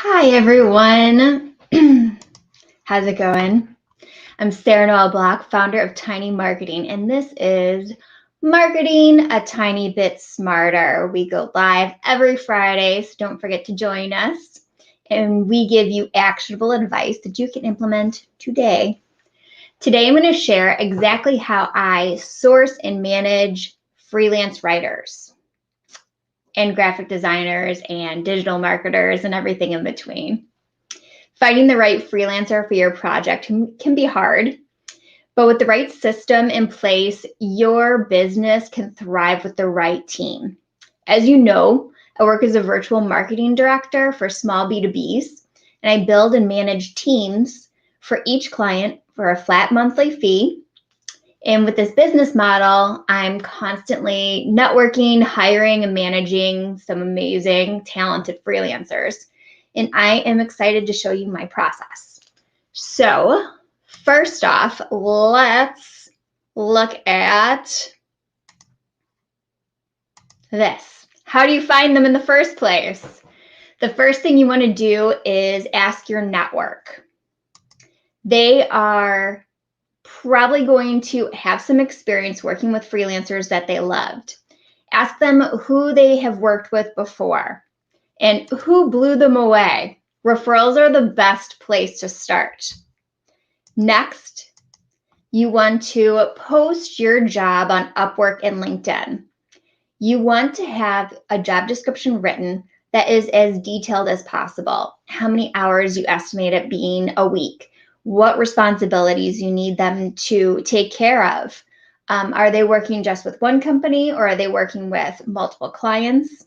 Hi, everyone. How's it going? I'm Sarah Noel Block, founder of Tiny Marketing, and this is Marketing a Tiny Bit Smarter. We go live every Friday, so don't forget to join us. And we give you actionable advice that you can implement today. Today, I'm going to share exactly how I source and manage freelance writers and graphic designers and digital marketers and everything in between. Finding the right freelancer for your project can be hard, but with the right system in place, your business can thrive with the right team. As you know, I work as a virtual marketing director for small B2Bs, and I build and manage teams for each client for a flat monthly fee. And with this business model, I'm constantly networking, hiring, and managing some amazing, talented freelancers. And I am excited to show you my process. So, first off, let's look at this. How do you find them in the first place? The first thing you want to do is ask your network. They are probably going to have some experience working with freelancers that they loved. Ask them who they have worked with before and who blew them away. Referrals are the best place to start. Next, you want to post your job on Upwork and LinkedIn. You want to have a job description written that is as detailed as possible. How many hours you estimate it being a week, what responsibilities you need them to take care of. Are they working just with one company or are they working with multiple clients?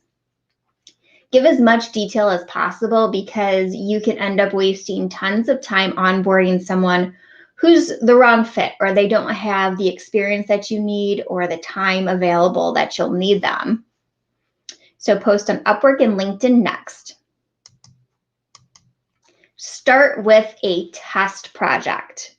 Give as much detail as possible because you can end up wasting tons of time onboarding someone who's the wrong fit, or they don't have the experience that you need or the time available that you'll need them. So post on Upwork and LinkedIn next. Start with a test project.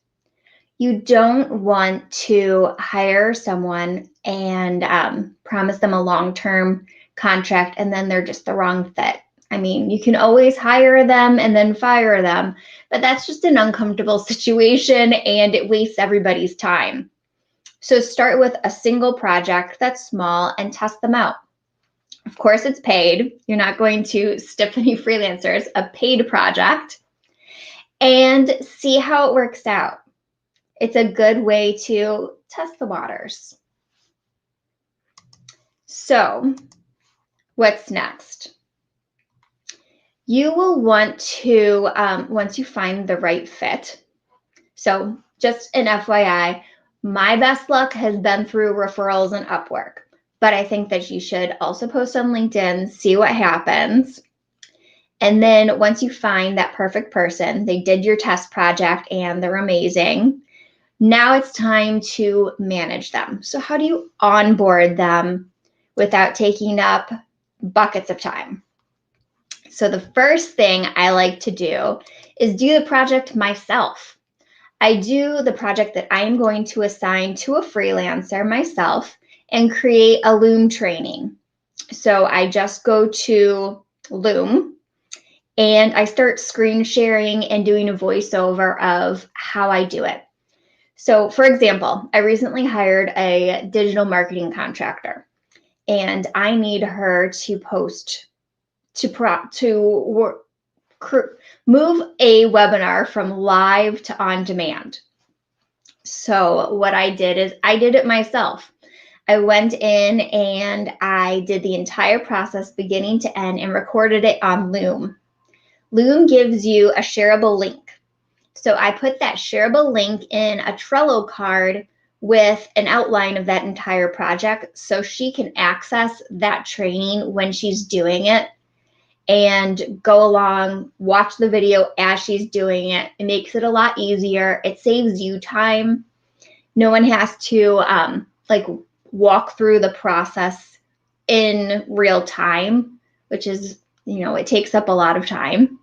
You don't want to hire someone and promise them a long-term contract and then they're just the wrong fit. I mean, you can always hire them and then fire them, but that's just an uncomfortable situation and it wastes everybody's time. So start with a single project that's small and test them out. Of course, it's paid. You're not going to stiff any freelancers, a paid project, and see how it works out. It's a good way to test the waters. So, what's next? You will want to, once you find the right fit, so just an FYI, my best luck has been through referrals and Upwork, but I think that you should also post on LinkedIn, see what happens. And then once you find that perfect person, they did your test project and they're amazing, now it's time to manage them. So how do you onboard them without taking up buckets of time? So the first thing I like to do is do the project myself. I do the project that I am going to assign to a freelancer myself and create a Loom training. So I just go to Loom and I start screen sharing and doing a voiceover of how I do it. So for example, I recently hired a digital marketing contractor and I need her to post move a webinar from live to on demand. So what I did is I did it myself. I went in and I did the entire process beginning to end and recorded it on Loom. Loom gives you a shareable link. So I put that shareable link in a Trello card with an outline of that entire project so she can access that training when she's doing it and go along, watch the video as she's doing it. It makes it a lot easier. It saves you time. No one has to walk through the process in real time, which is, it takes up a lot of time.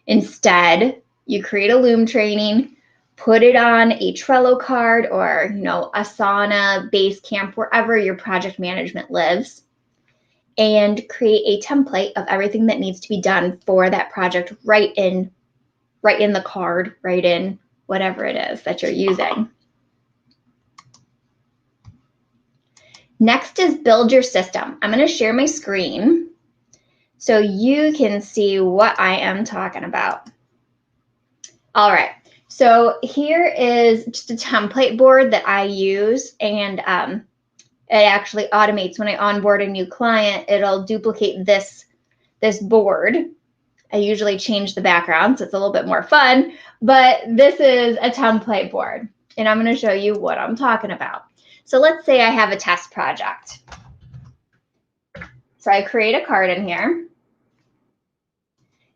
Instead, you create a Loom training, put it on a Trello card or, Asana, Basecamp, wherever your project management lives. and create a template of everything that needs to be done for that project right in the card, right in whatever it is that you're using. Next is build your system. I'm going to share my screen so you can see what I am talking about. All right, so here is just a template board that I use, and it actually automates when I onboard a new client. It'll duplicate this board. I usually change the background so it's a little bit more fun, but this is a template board, and I'm going to show you what I'm talking about. So let's say I have a test project. So I create a card in here,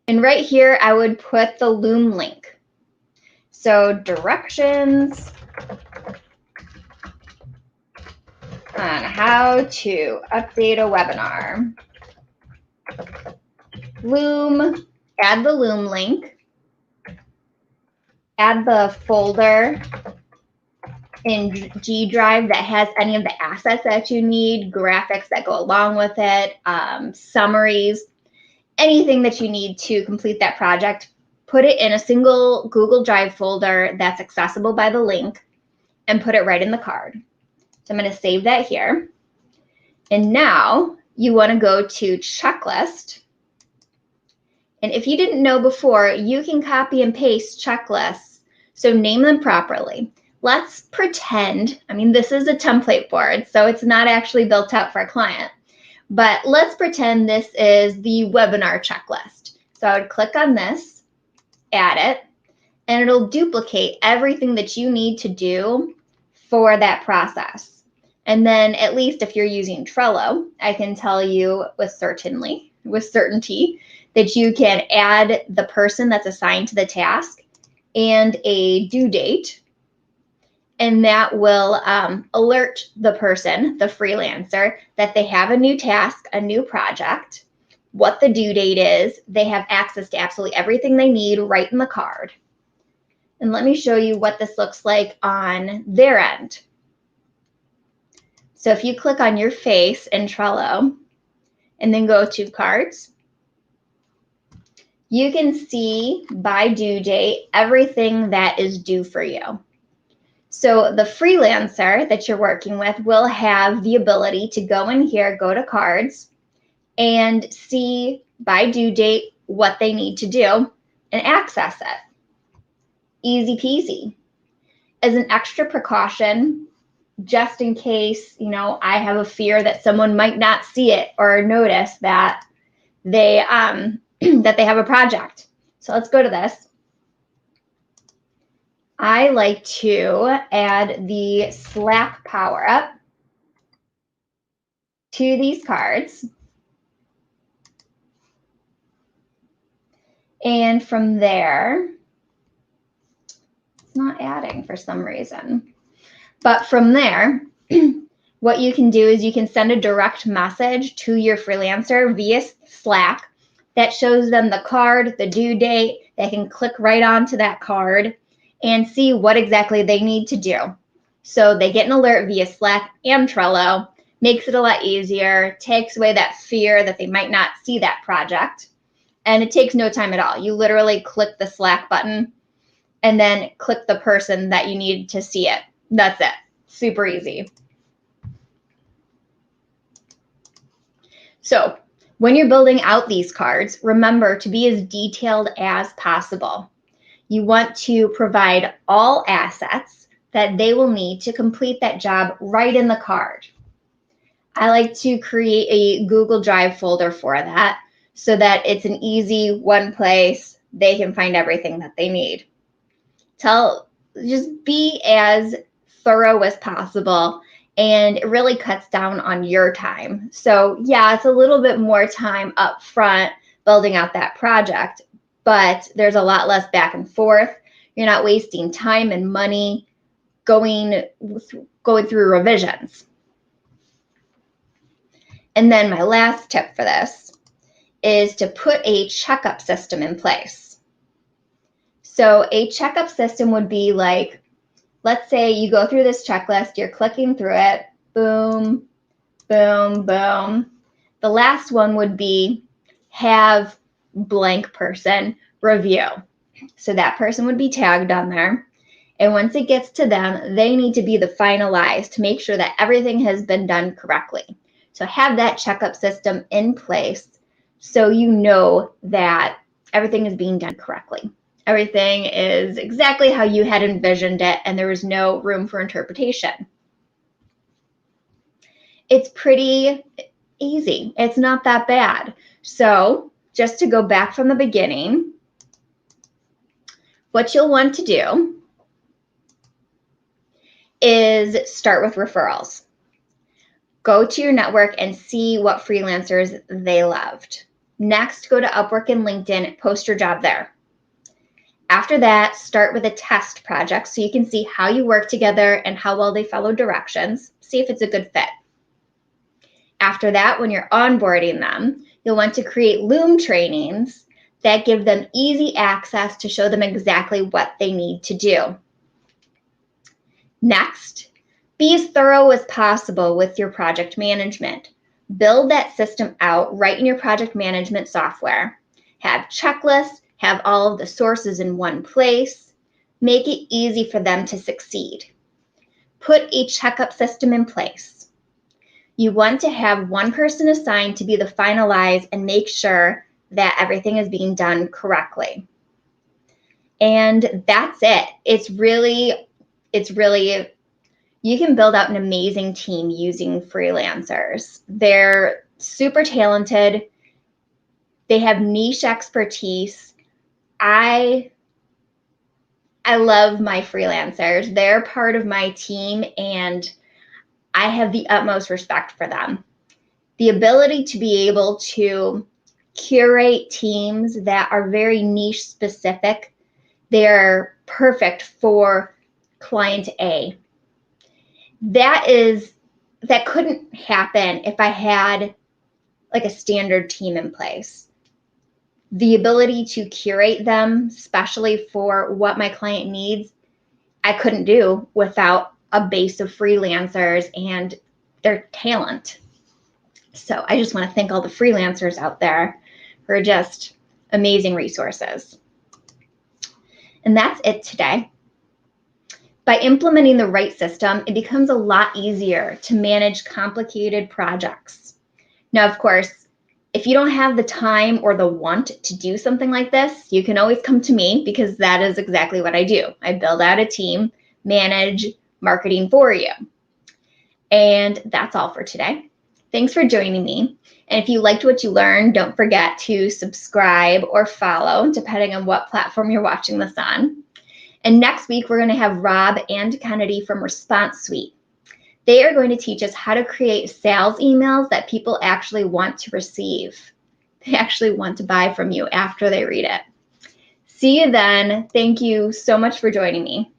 and right here I would put the Loom link. So directions on how to update a webinar. Loom, add the Loom link, add the folder in G Drive that has any of the assets that you need, graphics that go along with it, summaries, anything that you need to complete that project. Put it in a single Google Drive folder that's accessible by the link and put it right in the card. So I'm going to save that here. And now you want to go to checklist. And if you didn't know before, you can copy and paste checklists. So name them properly. Let's pretend, I mean, this is a template board, so it's not actually built out for a client, but let's pretend this is the webinar checklist. So I would click on this, add it, and it'll duplicate everything that you need to do for that process. And then at least if you're using Trello, I can tell you with certainty that you can add the person that's assigned to the task and a due date. And that will alert the person, the freelancer, that they have a new task, a new project, what the due date is. They have access to absolutely everything they need right in the card. And let me show you what this looks like on their end. So if you click on your face in Trello and then go to cards, you can see by due date everything that is due for you. So the freelancer that you're working with will have the ability to go in here, go to cards, and see by due date what they need to do and access it. Easy peasy. As an extra precaution, just in case, I have a fear that someone might not see it or notice that they that they have a project. So let's go to this. I like to add the Slack power up to these cards. And from there, it's not adding for some reason. But from there, what you can do is you can send a direct message to your freelancer via Slack that shows them the card, the due date. They can click right onto that card and see what exactly they need to do. So they get an alert via Slack and Trello, makes it a lot easier, takes away that fear that they might not see that project. And it takes no time at all. You literally click the Slack button and then click the person that you need to see it. That's it. Super easy. So when you're building out these cards, remember to be as detailed as possible. You want to provide all assets that they will need to complete that job right in the card. I like to create a Google Drive folder for that so that it's an easy one place they can find everything that they need. Just be as thorough as possible, and it really cuts down on your time. So yeah, it's a little bit more time up front building out that project, but there's a lot less back and forth. You're not wasting time and money going through revisions. And then my last tip for this is to put a checkup system in place. So a checkup system would be like, let's say you go through this checklist, you're clicking through it, boom, boom, boom. The last one would be have blank person review. So that person would be tagged on there. And once it gets to them, they need to be the finalized to make sure that everything has been done correctly. So have that checkup system in place so you know that everything is being done correctly. Everything is exactly how you had envisioned it, and there was no room for interpretation. It's pretty easy. It's not that bad. So just to go back from the beginning, what you'll want to do is start with referrals. Go to your network and see what freelancers they loved. Next, go to Upwork and LinkedIn, post your job there. After that, start with a test project so you can see how you work together and how well they follow directions. See if it's a good fit. After that, when you're onboarding them, you'll want to create Loom trainings that give them easy access to show them exactly what they need to do. Next, be as thorough as possible with your project management. Build that system out right in your project management software. Have checklists, have all of the sources in one place. Make it easy for them to succeed. Put a checkup system in place. You want to have one person assigned to be the finalize and make sure that everything is being done correctly. And that's it. It's really, you can build out an amazing team using freelancers. They're super talented. They have niche expertise. I love my freelancers. They're part of my team, and I have the utmost respect for them. The ability to be able to curate teams that are very niche specific, they're perfect for client A. That couldn't happen if I had like a standard team in place. The ability to curate them, especially for what my client needs, I couldn't do without a base of freelancers and their talent. So I just want to thank all the freelancers out there for just amazing resources. And that's it today. By implementing the right system, it becomes a lot easier to manage complicated projects. Now, of course, if you don't have the time or the want to do something like this, you can always come to me, because that is exactly what I do. I build out a team, manage marketing for you. And that's all for today. Thanks for joining me. And if you liked what you learned, don't forget to subscribe or follow, depending on what platform you're watching this on. And next week, we're going to have Rob and Kennedy from Response Suite. They are going to teach us how to create sales emails that people actually want to receive. They actually want to buy from you after they read it. See you then. Thank you so much for joining me.